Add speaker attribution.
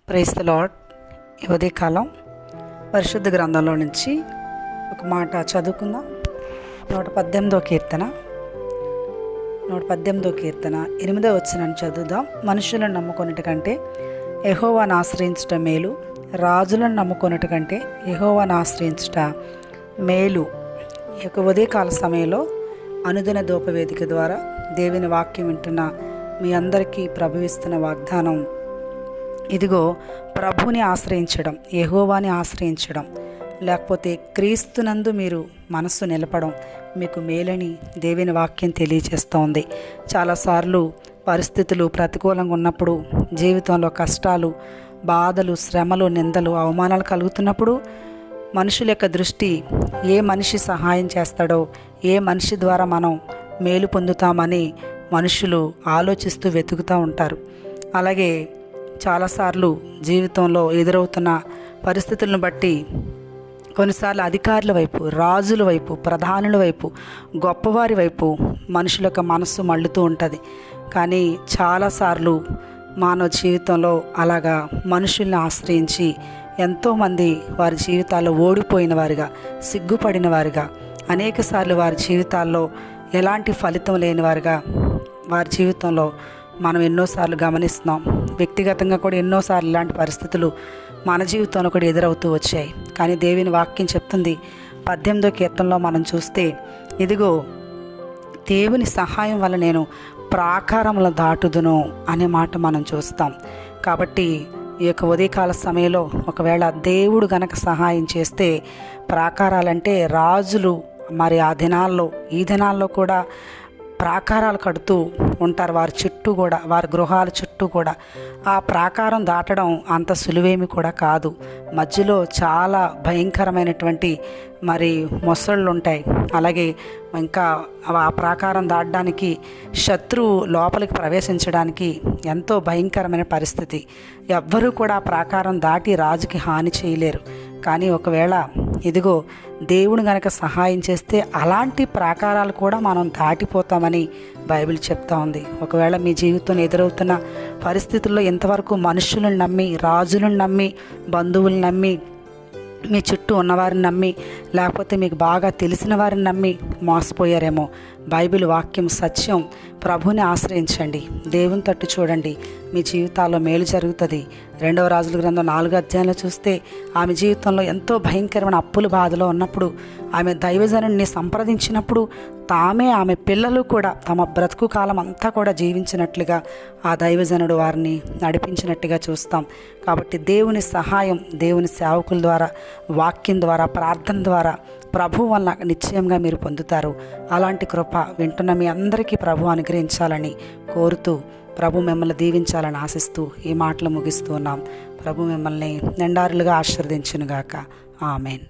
Speaker 1: Praise the lord. ఈ ఉదయకాలం పరిశుద్ధ గ్రంథంలో నుంచి ఒక మాట చదువుకుందాం. 118వ కీర్తన 8వ వచనాన్ని చదువుదాం. మనుషులను నమ్ముకొనుట కంటే యెహోవాను ఆశ్రయించుట మేలు, రాజులను నమ్ముకొనుట కంటే యెహోవాను ఆశ్రయించుట మేలు. ఈ యొక్క ఉదయకాల సమయంలో అనుదిన ధూపవేదిక ద్వారా దేవుని వాక్యం వింటున్న మీ అందరికీ ప్రభువిస్తున్న వాగ్దానం, ఇదిగో ప్రభుని ఆశ్రయించడం, యెహోవాని ఆశ్రయించడం, లేకపోతే క్రీస్తునందు మీరు మనస్సు నిలపడం మీకు మేలని దేవుని వాక్యం తెలియజేస్తోంది. చాలాసార్లు పరిస్థితులు ప్రతికూలంగా ఉన్నప్పుడు, జీవితంలో కష్టాలు, బాధలు, శ్రమలు, నిందలు, అవమానాలు కలుగుతున్నప్పుడు మనుషుల యొక్క దృష్టి ఏ మనిషి సహాయం చేస్తాడో, ఏ మనిషి ద్వారా మనం మేలు పొందుతామని మనుషులు ఆలోచిస్తూ వెతుకుతూ ఉంటారు. అలాగే చాలాసార్లు జీవితంలో ఎదురవుతున్న పరిస్థితులను బట్టి కొన్నిసార్లు అధికారుల వైపు, రాజుల వైపు, ప్రధానుల వైపు, గొప్పవారి వైపు మనుషుల యొక్క మనస్సు మళ్ళుతూ ఉంటుంది. కానీ చాలాసార్లు మానవ జీవితంలో అలాగా మనుషుల్ని ఆశ్రయించి ఎంతోమంది వారి జీవితాల్లో ఓడిపోయిన వారిగా, సిగ్గుపడిన వారిగా, అనేకసార్లు వారి జీవితాల్లో ఎలాంటి ఫలితం లేని వారిగా వారి జీవితంలో మనం ఎన్నోసార్లు గమనిస్తున్నాం. వ్యక్తిగతంగా కూడా ఎన్నోసార్లు ఇలాంటి పరిస్థితులు మన జీవితంలో కూడా ఎదురవుతూ వచ్చాయి. కానీ దేవుని వాక్యం చెప్తుంది, 18వ కీర్తనలో మనం చూస్తే, ఇదిగో దేవుని సహాయం వల్ల నేను ప్రాకారముల దాటుదును అనే మాట మనం చూస్తాం. కాబట్టి ఈ యొక్క ఉదయకాల సమయంలో ఒకవేళ దేవుడు గనక సహాయం చేస్తే, ప్రాకారాలంటే రాజులు మరి ఆ దినాల్లో, ఈ దినాల్లో కూడా ప్రాకారాలు కడుతూ ఉంటారు. వారి చుట్టూ కూడా, వారి గృహాల చుట్టూ కూడా. ఆ ప్రాకారం దాటడం అంత సులువేమి కూడా కాదు. మధ్యలో చాలా భయంకరమైనటువంటి మరి మొసళ్ళు ఉంటాయి. అలాగే ఇంకా ఆ ప్రాకారం దాటడానికి, శత్రువు లోపలికి ప్రవేశించడానికి ఎంతో భయంకరమైన పరిస్థితి. ఎవ్వరూ కూడా ఆ ప్రాకారం దాటి రాజుకి హాని చేయలేరు. కానీ ఒకవేళ ఇదిగో దేవుడు గనక సహాయం చేస్తే అలాంటి ప్రాకారాలు కూడా మనం దాటిపోతామని బైబిల్ చెప్తా ఉంది. ఒకవేళ మీ జీవితంలో ఎదురవుతున్న పరిస్థితుల్లో ఇంతవరకు మనుషులను నమ్మి, రాజులను నమ్మి, బంధువులను నమ్మి, మీ చుట్టూ ఉన్నవారిని నమ్మి, లేకపోతే మీకు బాగా తెలిసిన వారిని నమ్మి మోసపోయారేమో, బైబిల్ వాక్యం సత్యం. ప్రభుని ఆశ్రయించండి, దేవుని తట్టు చూడండి, మీ జీవితాల్లో మేలు జరుగుతుంది. 2వ రాజుల గ్రంథం 4వ అధ్యాయంలో చూస్తే, ఆమె జీవితంలో ఎంతో భయంకరమైన అప్పుల బాధలో ఉన్నప్పుడు ఆమె దైవజనుడిని సంప్రదించినప్పుడు తామే, ఆమె పిల్లలు కూడా తమ బ్రతుకు కాలం అంతా కూడా జీవించినట్లుగా ఆ దైవజనుడు వారిని నడిపించినట్టుగా చూస్తాం. కాబట్టి దేవుని సహాయం దేవుని సేవకుల ద్వారా, వాక్యం ద్వారా, ప్రార్థన ద్వారా ప్రభు వల్ల నిశ్చయంగా మీరు పొందుతారు. అలాంటి కృప వింటున్న మీ అందరికీ ప్రభు అనుగ్రహించాలని కోరుతూ, ప్రభు మిమ్మల్ని దీవించాలని ఆశిస్తూ ఈ మాటలు ముగిస్తూ ఉన్నాం. ప్రభు మిమ్మల్ని నిండారులుగా ఆశీర్వదించునుగాక. ఆమెన్.